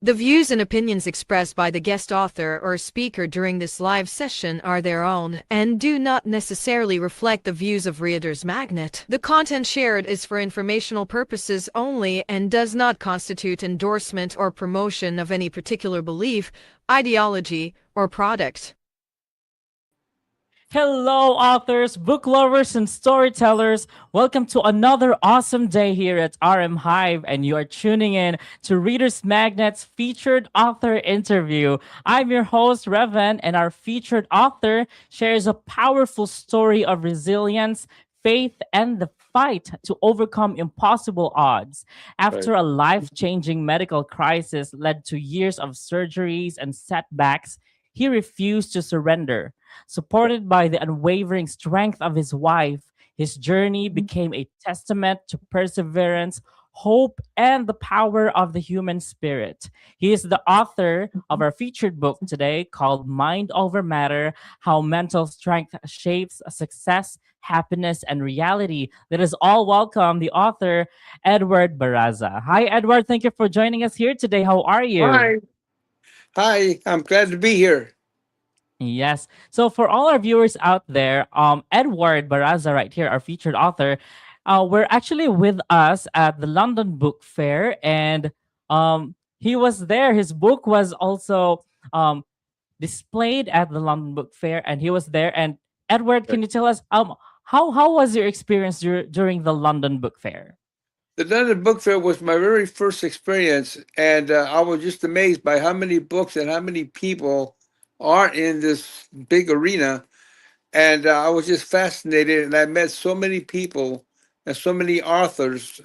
The views and opinions expressed by the guest author or speaker during this live session are their own and do not necessarily reflect the views of Reader's Magnet. The content shared is for informational purposes only and does not constitute endorsement or promotion of any particular belief, ideology, or product. Hello, authors, book lovers, and storytellers. Welcome to another awesome day here at RM Hive, and you are tuning in to Reader's Magnet's featured author interview. I'm your host, Revan, and our featured author shares a powerful story of resilience, faith, and the fight to overcome impossible odds. Right. After a life changing medical crisis led to years of surgeries and setbacks, he refused to surrender. Supported by the unwavering strength of his wife, his journey became a testament to perseverance, hope, and the power of the human spirit. He is the author of our featured book today called Mind Over Matter: How Mental Strength Shapes Success, Happiness, and Reality. Let us all welcome the author, Edward Barraza. Hi, Edward. Thank you for joining us here today. How are you? Hi. Hi. I'm glad to be here. Yes. So for all our viewers out there, Edward Barraza right here, our featured author, we're actually with us at the London Book Fair, and he was there. His book was also displayed at the London Book Fair, and he was there. And Edward, Right. can you tell us how was your experience during the London Book Fair? The London Book Fair was my very first experience, and I was just amazed by how many books and how many people are in this big arena. And I was just fascinated, and I met so many people and so many authors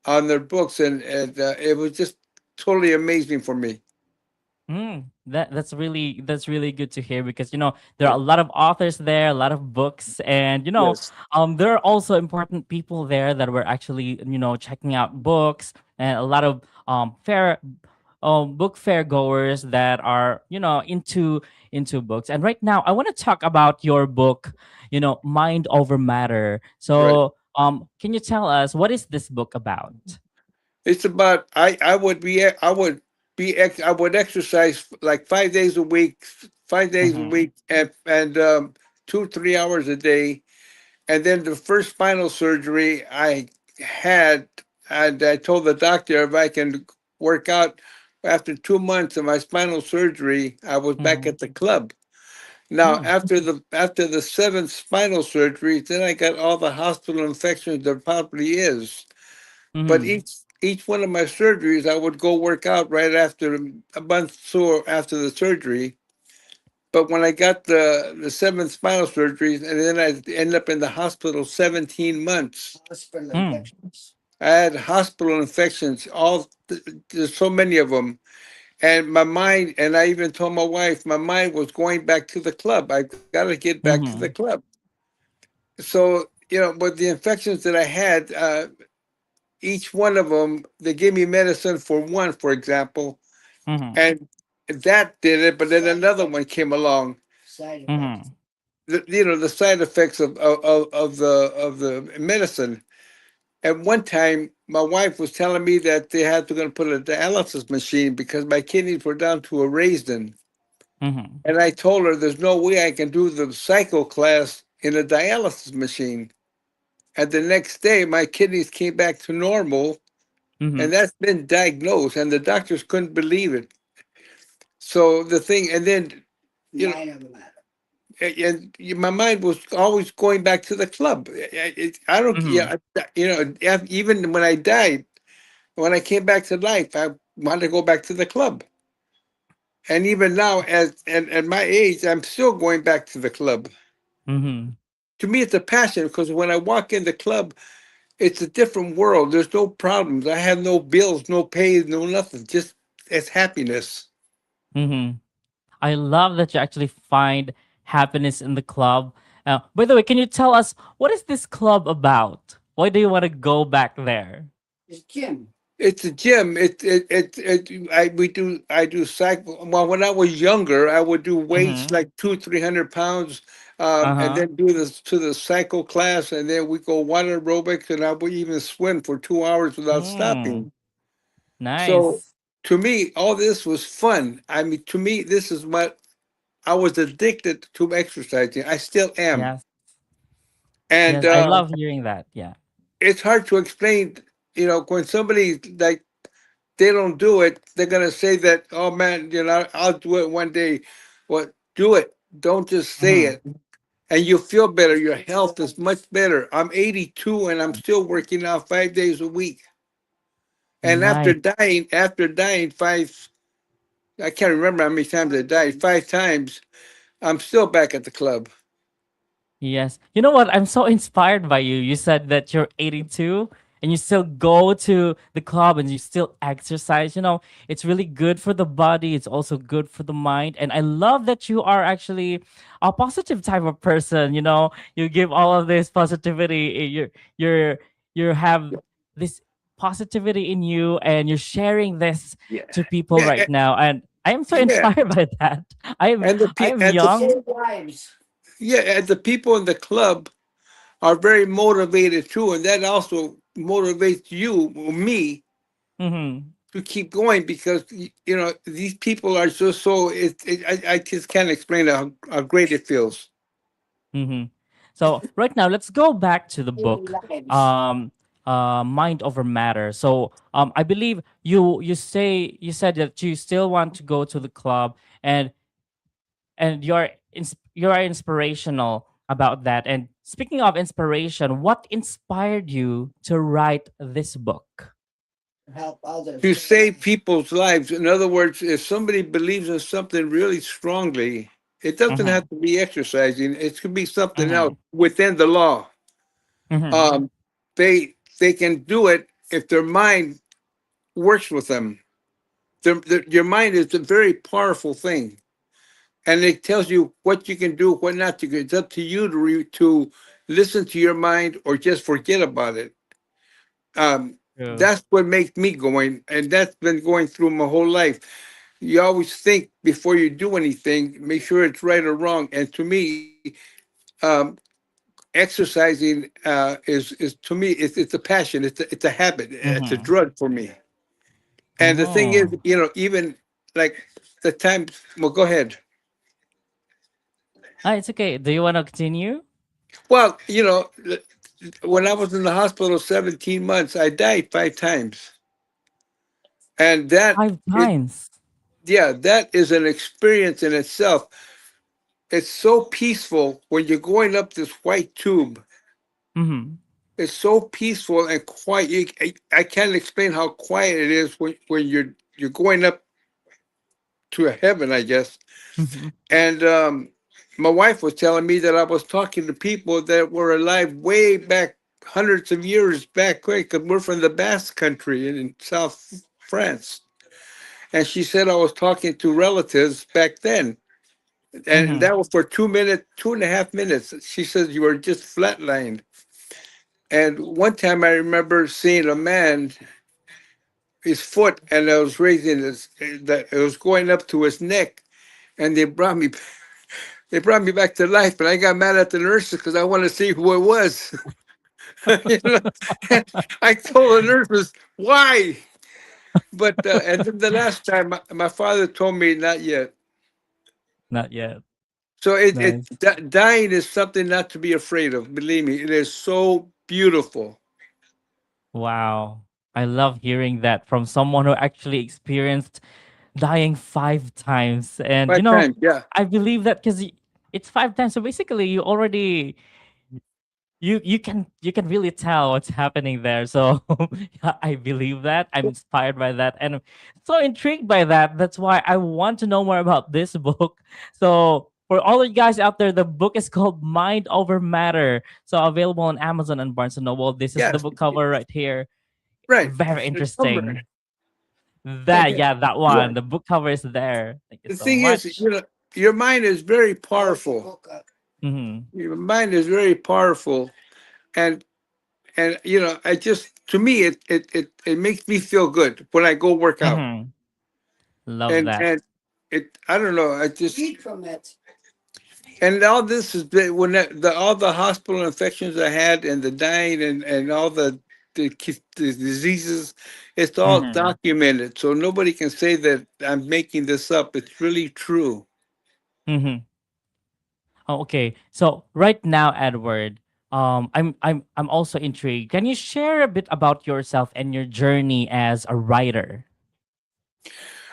on their books, and it was just totally amazing for me. That's really good to hear because there are Right. a lot of authors there, a lot of books, and Yes. there are also important people there that were actually checking out books, and a lot of fair book fair goers that are into books. And right now I want to talk about your book, Mind Over Matter. Right. So can you tell us what is this book about? It's about I would exercise like 5 days a week, 5 days a Mm-hmm. week, and 2 3 hours a day. And then the first spinal surgery I had, and I told the doctor if I can work out after 2 months of my spinal surgery, I was back Mm-hmm. at the club. Now, Mm-hmm. after the seventh spinal surgery, then I got all the hospital infections there probably is. But Mm-hmm. each one of my surgeries, I would go work out right after a month or so after the surgery. But when I got the seventh spinal surgery, and then I ended up in the hospital 17 months. Hospital Mm-hmm. infections. I had hospital infections, there's so many of them. And my mind, and I even told my wife, my mind was going back to the club. I got to get back to the Mm-hmm. club. So, with the infections that I had, each one of them, they gave me medicine for one, for example, Mm-hmm. and that did it. But then another one came along. Mm-hmm. The side effects of the medicine. At one time, my wife was telling me that they had to going to put a dialysis machine because my kidneys were down to a raisin. Mm-hmm. And I told her there's no way I can do the cycle class in a dialysis machine. And the next day, my kidneys came back to normal, Mm-hmm. and that's been diagnosed, and the doctors couldn't believe it. So the thing, and then you know, my mind was always going back to the club. I don't, Mm-hmm. even when I died, when I came back to life, I wanted to go back to the club. And even now, at my age, I'm still going back to the club. Mm-hmm. To me, it's a passion because when I walk in the club, it's a different world. There's no problems. I have no bills, no pays, no nothing. Just it's happiness. Mm-hmm. I love that you actually find happiness in the club. By the way, can you tell us what is this club about? Why do you want to go back there? It's gym. It's a gym. I do cycle. Well, when I was younger, I would do weights Mm-hmm. like 200 300 pounds, and Uh-huh. then do this to the cycle class, and then we go water aerobics, and I would even swim for 2 hours without Mm. stopping. So Nice. to me, all this was fun. I mean, to me, this is what I was addicted to exercising. I still am. Yes. And Yes, I love hearing that. Yeah. it's hard to explain, when somebody like they don't do it, they're gonna say that, oh man, I'll do it one day. Well, do it. Don't just say Mm-hmm. it. And you feel better. Your health is much better. I'm 82 and I'm still working out 5 days a week. And Nice. after dying five, I can't remember how many times I died, 5 times, I'm still back at the club. Yes. You know what? I'm so inspired by you. You said that you're 82 and you still go to the club and you still exercise. It's really good for the body. It's also good for the mind. And I love that you are actually a positive type of person. You give all of this positivity. You're you have this positivity in you and you're sharing this Yeah. to people Yeah. right now. And I am so Yeah. inspired by that. I'm And the I pe- am and the young. yeah, and the people in the club are very motivated too, and that also motivates you or me Mhm. to keep going because these people are just so I just can't explain how great it feels. Mm-hmm. So right now, let's go back to the book, um, "Mind Over Matter." So I believe you said that you still want to go to the club, and you are inspirational about that. And speaking of inspiration, what inspired you to write this book? To save people's lives. In other words, if somebody believes in something really strongly, it doesn't Mm-hmm. have to be exercising. It could be something else Mm-hmm. within the law. Mm-hmm. Um, they can do it if their mind works with them. Your mind is a very powerful thing, and it tells you what you can do, what not to do. It's up to you to listen to your mind or just forget about it. True. That's what makes me going, and that's been going through my whole life. You always think before you do anything, make sure it's right or wrong. And to me, um, exercising is to me it's a passion. It's a habit. It's a Mm-hmm. drug for me. And the thing is, Oh, even like the time. Well, go ahead. it's okay. Do you want to continue? Well, when I was in the hospital 17 months, I died 5 times, and Five it times. yeah, that is an experience in itself. It's so peaceful when you're going up this white tube. Mm-hmm. It's so peaceful and quiet. I can't explain how quiet it is when you're going up to a heaven, I guess. Mm-hmm. And my wife was telling me that I was talking to people that were alive way back, hundreds of years back, because we're from the Basque country in South France. And she said I was talking to relatives back then. And Mm-hmm. that was for 2 minutes, 2.5 minutes. She says you were just flatlined. And one time I remember seeing a man, his foot, and I was raising his, that it was going up to his neck, and they brought me back to life. And I got mad at the nurses because I wanted to see who it was. you know, I told the nurses why, but and then the last time my father told me not yet. Not yet. So Nice. dying is something not to be afraid of. Believe me, it is so beautiful. Wow. I love hearing that from someone who actually experienced dying five times. And, 5 times, yeah. I believe that because it's five times. So basically, you already. You can really tell what's happening there. So yeah, I believe that. I'm inspired by that, and I'm so intrigued by that. That's why I want to know more about this book. So for all of you guys out there, the book is called Mind Over Matter. So available on Amazon and Barnes and Noble. This is the Yes, book cover right here. right. Very The number. interesting. That Yeah. one. The book cover is there. Thank you The so thing is, much. your mind is very powerful. Mm-hmm. Your mind is very powerful, and I just to me it makes me feel good when I go work out, Mm-hmm. Love and that. and I don't know, I just and all this is when all the hospital infections I had and the dying and all the the diseases. It's all Mm-hmm. documented, so nobody can say that I'm making this up. It's really true. Mm-hmm. Oh, okay. So right now, Edward, I'm also intrigued. Can you share a bit about yourself and your journey as a writer?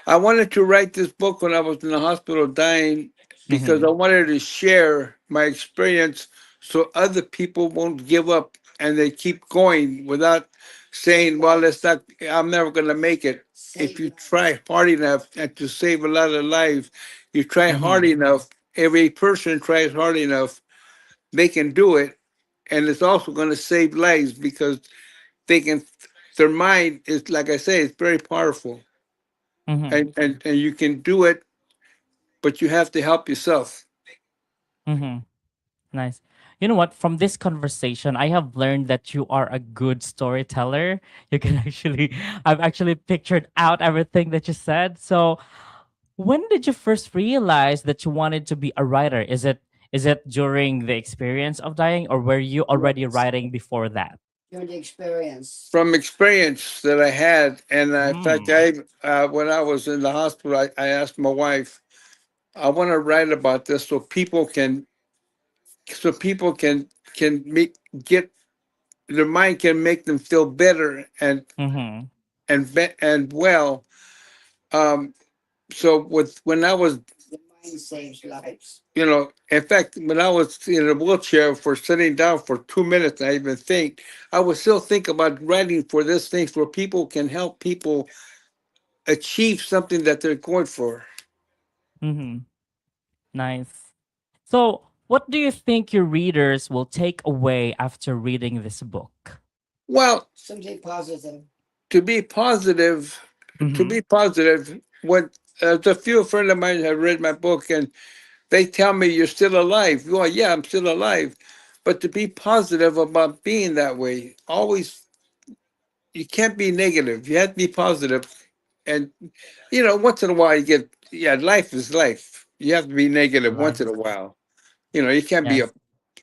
I wanted to write this book when I was in the hospital dying because Mm-hmm. I wanted to share my experience so other people won't give up and they keep going without saying, well, it's not, I'm never going to make it. If you try hard enough and to save a lot of lives, you try hard Mm-hmm. enough, every person tries hard enough, they can do it. And it's also going to save lives because they can, their mind is, like I say, it's very powerful. Mm-hmm. And you can do it, but you have to help yourself. Mm-hmm. Nice. You know what? From this conversation, I have learned that you are a good storyteller. You can actually, I've actually pictured out everything that you said. So, when did you first realize that you wanted to be a writer? Is it during the experience of dying, or were you already Yes. writing before that? Through the experience. From experience that I had, and in fact, Mm. when I was in the hospital, I asked my wife, I want to write about this so people can make get their mind can make them feel better Mm-hmm. and well. Um, so with when I was the mind saves lives. In fact, when I was in a wheelchair for sitting down for 2 minutes, I even think I would still think about writing for this thing where people can help people achieve something that they're going for. Mm-hmm. Nice. So, what do you think your readers will take away after reading this book? Well, something positive. To be positive, to Mm-hmm. be positive. What a few friend of mine have read my book and they tell me you're still alive. Well, yeah, I'm still alive, but to be positive about being that way, always you can't be negative. You have to be positive. And once in a while you get life is life. You have to be negative once in Life. a while. You can't be a Yes.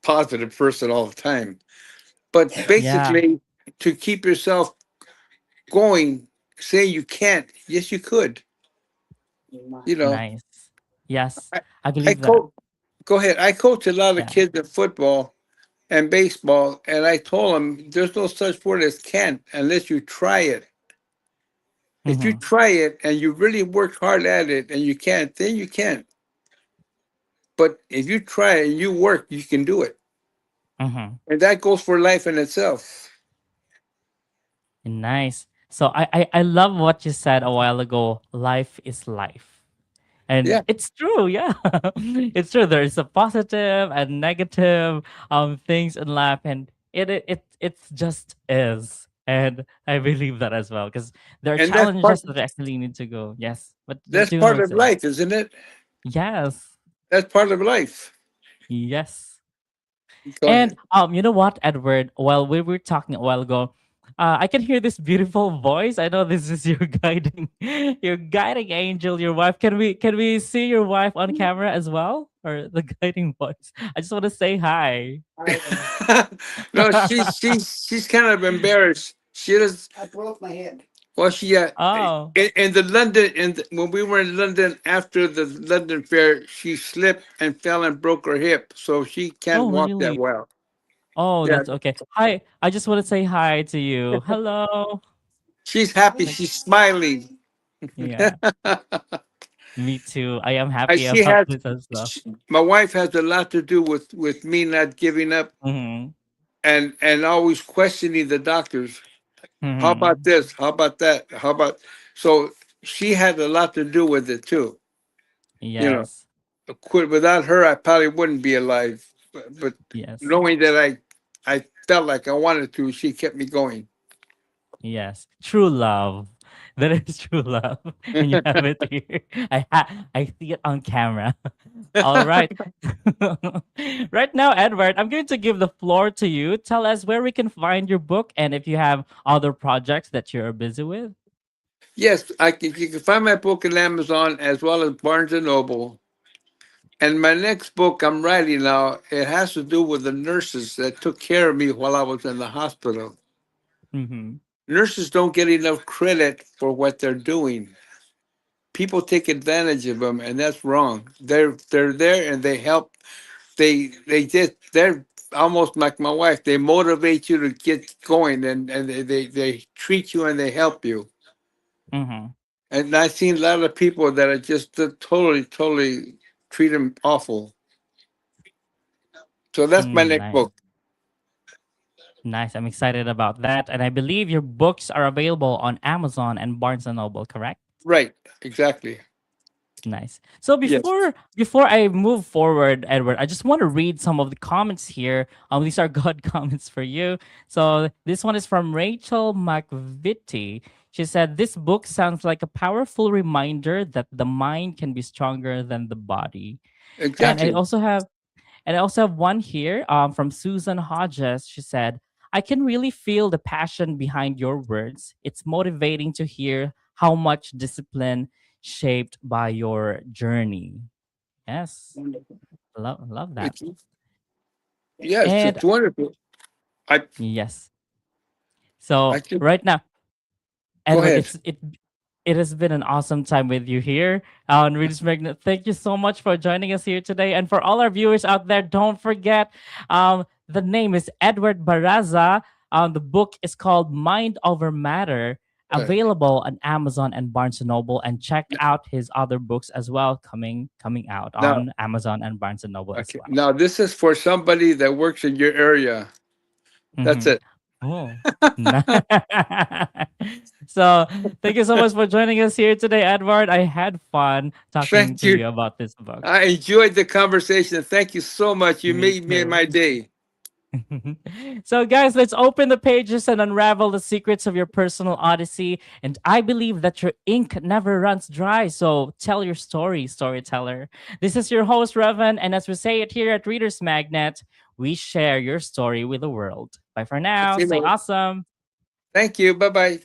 positive person all the time. But Yeah. basically, to keep yourself going, saying you can't, yes, you could. You know, Nice. Yes. I, I I believe that. coach. Go ahead. I coach a lot of Yeah. kids in football and baseball, and I told them there's no such word as can't unless you try it. If you Mm-hmm. try it and you really work hard at it and you can't, then you can't. But if you try it and you work, you can do it. Mm-hmm. And that goes for life in itself. Nice. So I love what you said a while ago. Life is life. And Yeah. it's true, yeah. It's true. There is a positive and negative things in life, and it just is. And I believe that as well. Because there are And challenges that actually need to go. Yes. But that's do you want part to of say? life, isn't it? Yes. That's part of life. Yes. Go And ahead. you know what, Edward? While we were talking a while ago, I can hear this beautiful voice. I know this is your guiding, your guiding angel, your wife. Can we see your wife on camera as well, or the guiding voice? I just want to say hi. No, she's kind of embarrassed. She does. I broke my hip. Well, she Oh, in the London when we were in London after the London fair, she slipped and fell and broke her hip, so she can't oh, walk that really? well. Oh, Yeah, that's okay. Hi, I just want to say hi to you. Hello. she's happy. Like, She's smiling. yeah, me too. I am happy She about has. this as well. My wife has a lot to do with me not giving up Mm-hmm. and always questioning the doctors. How about Mm-hmm. this? How about that? How about so she had a lot to do with it too. You know, Yes. quit without her, I probably wouldn't be alive. But Yes. knowing that I felt like I wanted to, she kept me going. Yes, true love. That is true love, and you have it here. I see it on camera. All right, right now, Edward, I'm going to give the floor to you. Tell us where we can find your book, and if you have other projects that you're busy with. Yes, I can. You can find my book in Amazon as well as Barnes and Noble. And my next book I'm writing now, it has to do with the nurses that took care of me while I was in the hospital. Mm-hmm. Nurses don't get enough credit for what they're doing. People take advantage of them, and that's wrong. They're there and they help. They're almost like my wife. They motivate you to get going, and they treat you and they help you. Mm-hmm. And I've seen a lot of people that are just totally treat them awful. So that's my next Nice. book. Nice. I'm excited about that. And I believe your books are available on Amazon and Barnes and Noble, correct? Right, exactly. Nice. So Yes. before I move forward, Edward, I just want to read some of the comments here. These are good comments for you. So this one is from Rachel McVitie. She said, "This book sounds like a powerful reminder that the mind can be stronger than the body." And I Exactly. also have And I also have one here from Susan Hodges. She said, "I can really feel the passion behind your words. It's motivating to hear how much discipline shaped by your journey." Yes, love that. It's yes, And it's wonderful. I yes, so I just right now, go Edward, ahead. it has been an awesome time with you here on Readers Magnet. Thank you so much for joining us here today. And for all our viewers out there, don't forget the name is Edward Barraza. The book is called Mind Over Matter, Right. available on Amazon and Barnes and Noble. And check out his other books as well, coming out Now, on Amazon and Barnes and Noble as okay. well. Now this is for somebody that works in your area. That's Mm-hmm. it. Oh. So thank you so much for joining us here today, Edward. I had fun talking Thank to you. you about this book. I enjoyed the conversation. Thank you so much. You Me made me too. my day. So, guys, let's open the pages and unravel the secrets of your personal odyssey. And I believe that your ink never runs dry. So, tell your story, storyteller. This is your host, Revan. And as we say it here at Readers Magnet, we share your story with the world. Bye for now. You Stay know. awesome. Thank you. Bye bye.